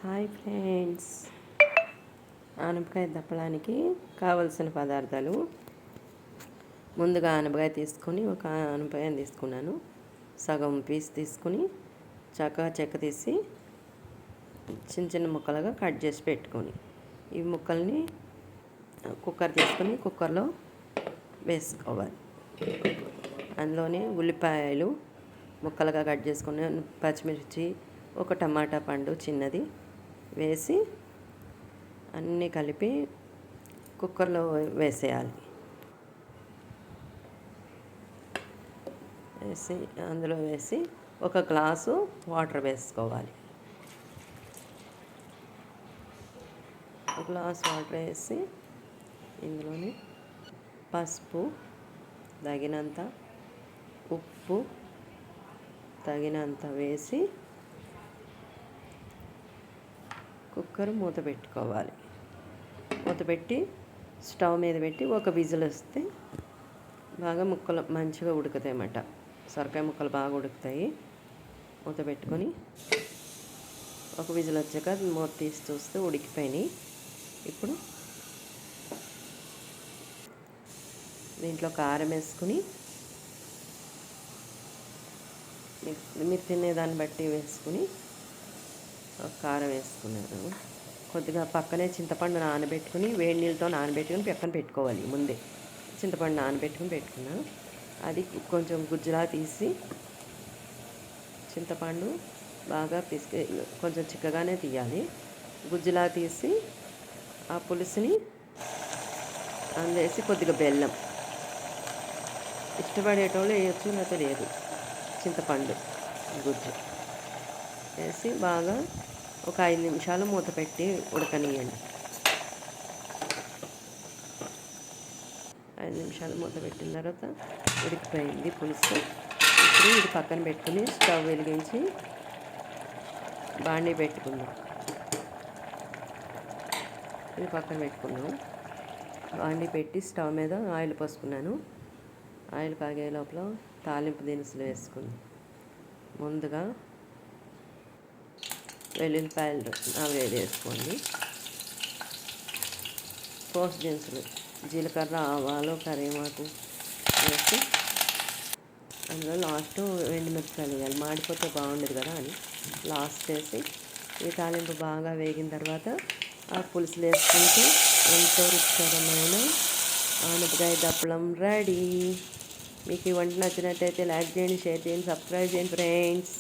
Hi friends, ఆనపకాయ దప్పడానికి కావలసిన పదార్థాలు. ముందుగా ఆనపకాయ తీసుకొని ఒక ఆనపకాయ తీసుకున్నాను. సగం పీస్ తీసుకుని చక్కగా చెక్క తీసి చిన్న చిన్న ముక్కలుగా కట్ చేసి పెట్టుకొని ఈ ముక్కల్ని కుక్కర్ తీసుకొని కుక్కర్లో వేసుకోవాలి. అందులోనే ఉల్లిపాయలు ముక్కలుగా కట్ చేసుకుని, పచ్చిమిర్చి, ఒక టమాటా పండు చిన్నది వేసి అన్నీ కలిపి కుక్కర్లో వేసేయాలి. అందులో వేసి ఒక గ్లాసు వాటర్ వేసుకోవాలి. ఒక గ్లాసు వాటర్ వేసి ఇందులోనే పసుపు తగినంత, ఉప్పు తగినంత వేసి కుక్కర్ మూత పెట్టుకోవాలి. మూత పెట్టి స్టవ్ మీద పెట్టి ఒక విజిల్ వస్తే బాగా ముక్కలు మంచిగా ఉడుకుతాయి అన్నమాట. సొరకాయ ముక్కలు బాగా ఉడుకుతాయి. మూత పెట్టుకొని ఒక విజిల్ వచ్చాక మూత తీసి చూస్తే ఉడికిపోయినాయి. ఇప్పుడు దీంట్లో కారం వేసుకుని, మీరు తినేదాన్ని బట్టి వేసుకుని కారం వేసుకున్నాను. కొద్దిగా పక్కనే చింతపండు నానబెట్టుకుని వేడి నీళ్ళతో నానబెట్టుకుని పక్కన పెట్టుకోవాలి. ముందే చింతపండు నానబెట్టుకుని పెట్టుకున్నాను. అది కొంచెం గుజ్జులా తీసి, చింతపండు బాగా పిసికి కొంచెం చిక్కగానే తీయాలి. గుజ్జులా తీసి ఆ పులుసుని అందేసి కొద్దిగా బెల్లం, ఇష్టపడేటోళ్ళు వేయచ్చు, లేకపోతే లేదు. చింతపండు గుజ్జు వేసి బాగా ఒక 5 నిమిషాలు మూత పెట్టి ఉడకనియండి. 5 నిమిషాలు మూత పెట్టిన తర్వాత ఉడికిపోయింది పులుసు. ఇప్పుడు ఇది పక్కన పెట్టుకుని స్టవ్ వెలిగించి బాండీ పెట్టుకుందాం. ఇది పక్కన పెట్టుకున్నాం. బాండీ పెట్టి స్టవ్ మీద ఆయిల్ పోసుకున్నాను. ఆయిల్ కాగే లోపల తాలింపు దినుసులు వేసుకుందాం. ముందుగా వెల్లుల్లిపాయలు వేసుకోండి. పోస్ట్ దినుసులు జీలకర్ర, ఆవాలు, కరివేపాకు వేసి అందులో లాస్ట్ ఎండుమిరపకాయలు వేయాలి. మాడిపోతే బాగుండదు కదా అని లాస్ట్ వేసి ఈ తాలింపు బాగా వేగిన తర్వాత ఆ పులుసులు వేసుకుంటే ఎంతో రుచికరమైన ఆనపకాయ దప్పడం రెడీ. మీకు ఈ వంట నచ్చినట్టయితే లైక్ చేయండి, షేర్ చేయండి, సబ్స్క్రైబ్ చేయండి ఫ్రెండ్స్.